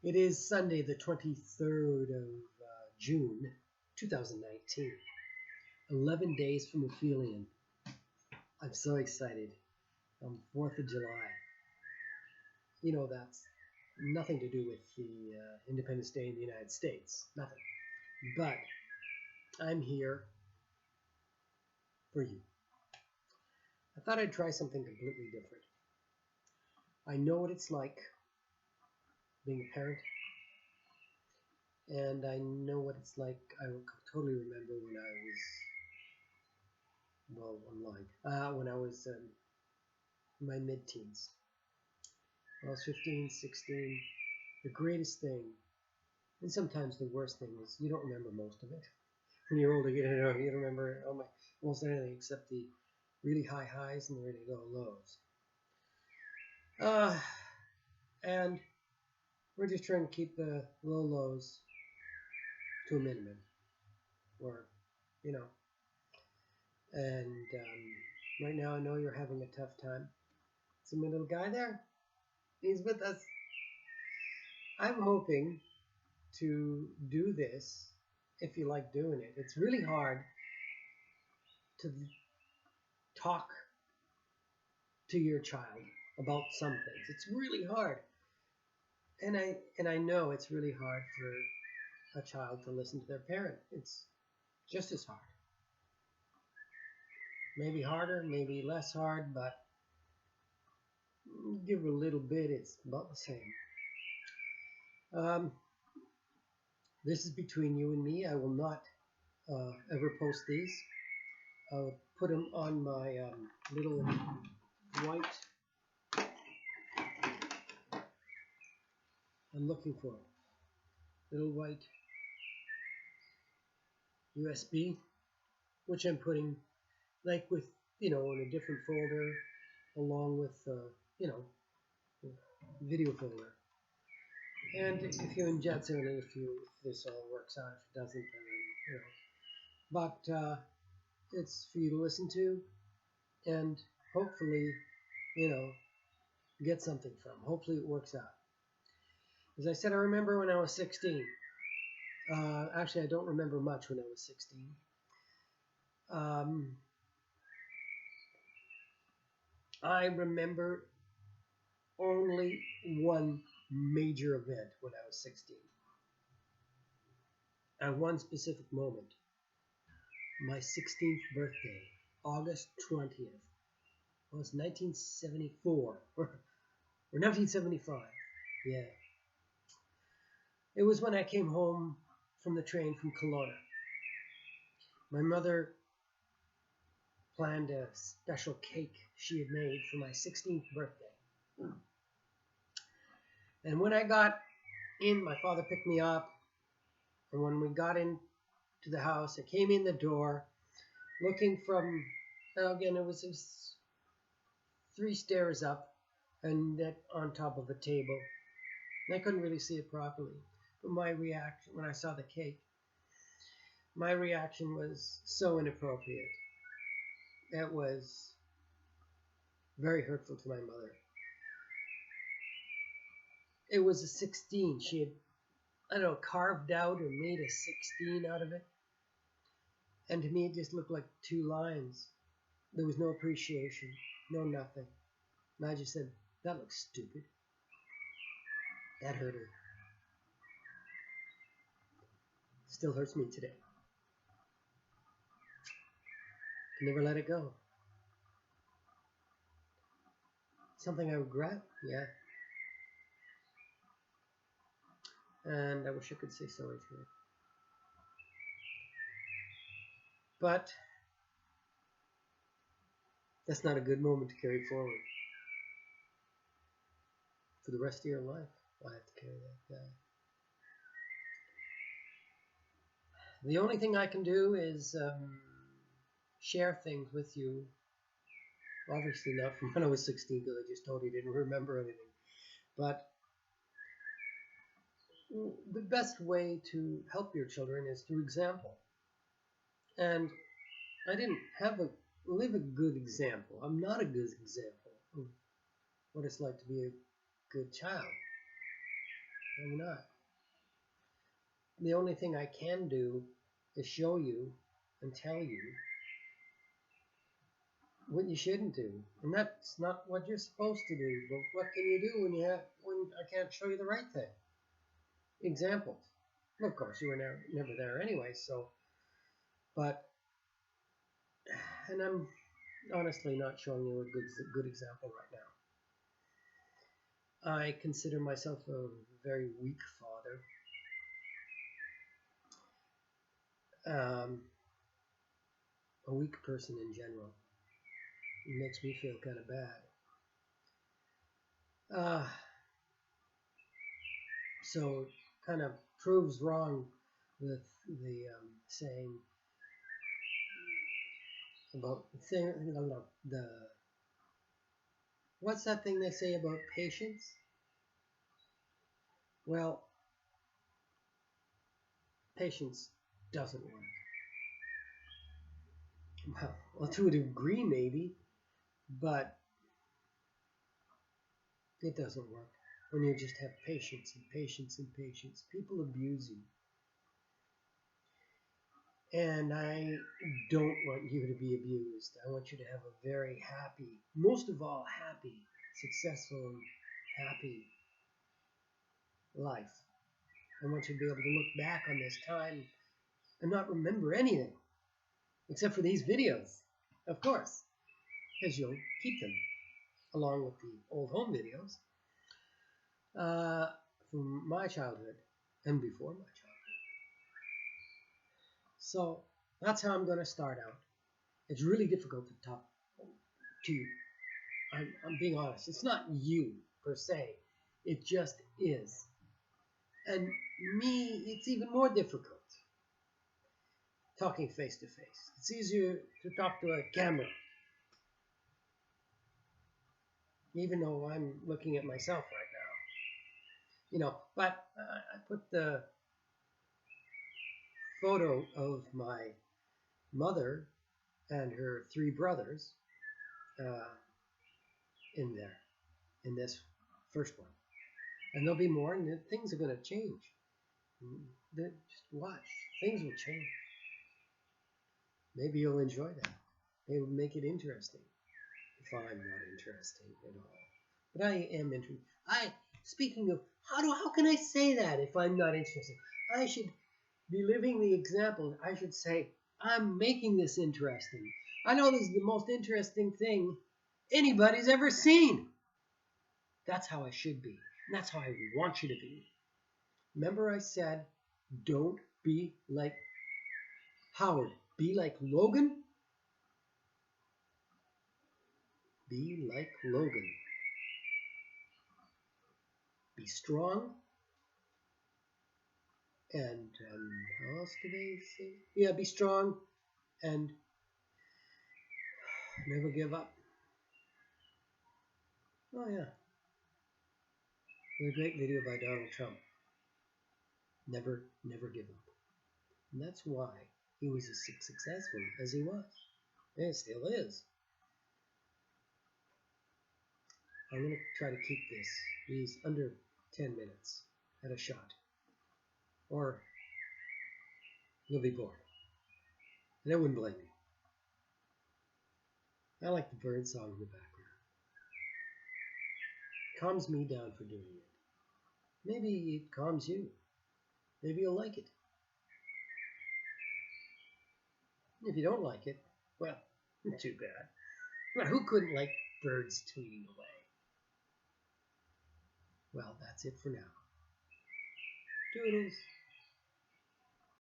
It is Sunday, the 23rd of June, 2019. 11 days from Aphelion. I'm so excited. 4th of July. You know, that's nothing to do with the Independence Day in the United States. Nothing. But I'm here for you. I thought I'd try something completely different. I know what it's like being a parent. And I know what it's like. I totally remember when I was, online. When I was in my mid-teens. When I was 15, 16, the greatest thing, and sometimes the worst thing, is you don't remember most of it. When you're older, you don't remember almost anything except the really high highs and the really low lows. And we're just trying to keep the low lows to a minimum. Or, you know. And right now I know you're having a tough time. See my little guy there? He's with us. I'm hoping to do this if you like doing it. It's really hard to talk to your child about some things. It's really hard. And I know it's really hard for a child to listen to their parent. It's just as hard. Maybe harder, maybe less hard, but give it a little bit, it's about the same. This is between you and me. I will not ever post these. I'll put them on my little white. I'm looking for it. Little white USB, which I'm putting like with, in a different folder along with, video folder. And if you're in Jetson, if this all works out, if it doesn't, then, But it's for you to listen to and hopefully, get something from. Hopefully it works out. As I said, I remember when I was 16. Actually, I don't remember much when I was 16. I remember only one major event when I was 16. At one specific moment. My 16th birthday, August 20th. Well, it's 1974. Or 1975. Yeah. It was when I came home from the train from Kelowna. My mother planned a special cake she had made for my 16th birthday. And when I got in, my father picked me up. And when we got into the house, I came in the door looking from, again, it was 3 stairs up and that on top of a table. And I couldn't really see it properly. But my reaction, when I saw the cake, my reaction was so inappropriate. It was very hurtful to my mother. It was a 16. She had, carved out or made a 16 out of it. And to me, it just looked like 2 lines. There was no appreciation, no nothing. And I just said, that looks stupid. That hurt her. Still hurts me today. Can never let it go. Something I regret? Yeah. And I wish I could say sorry to her. But that's not a good moment to carry forward. For the rest of your life, I have to carry that guy. The only thing I can do is share things with you. Obviously not from when I was 16, because I just told you I didn't remember anything. But the best way to help your children is through example. And I didn't live a good example. I'm not a good example of what it's like to be a good child. I'm not. The only thing I can do is show you and tell you what you shouldn't do, and that's not what you're supposed to do. But what can you do when I can't show you the right thing? Examples. Well, of course, you were never there anyway. So, but, and I'm honestly not showing you a good example right now. I consider myself a very weak father, a weak person in general. It makes me feel kind of bad. So kind of proves wrong with the saying about the what's that thing they say about patience? Well, patience doesn't work. Well, to a degree maybe, but it doesn't work when you just have patience and patience and patience. People abuse you. And I don't want you to be abused. I want you to have a very happy, most of all happy, successful, happy life. I want you to be able to look back on this time and not remember anything except for these videos, of course, because you'll keep them along with the old home videos from my childhood and before my childhood. So that's how I'm going to start out. It's really difficult to talk to you. I'm being honest. It's not you per se. It just is. And me, it's even more difficult talking face to face. It's easier to talk to a camera, even though I'm looking at myself right now. But I put the photo of my mother and her 3 brothers in there, in this first one. And there'll be more, and things are going to change. Just watch. Things will change. Maybe you'll enjoy that. Maybe it'll make it interesting. If I'm not interesting at all. But I am interested. Speaking of, how can I say that if I'm not interested? I should be living the example. I should say, I'm making this interesting. I know this is the most interesting thing anybody's ever seen. That's how I should be. And that's how I want you to be. Remember I said, don't be like Howard. Be like Logan. Be like Logan. Be strong. And how else do they say? Yeah, be strong and never give up. Oh yeah. There's a great video by Donald Trump. Never give up. And that's why he was as successful as he was. And still is. I'm going to try to keep these under 10 minutes at a shot. Or you'll be bored. And I wouldn't blame you. I like the bird song in the background. Calms me down for doing it. Maybe it calms you. Maybe you'll like it. If you don't like it, well, too bad. But who couldn't like birds tweeting away? Well, that's it for now. Doodles.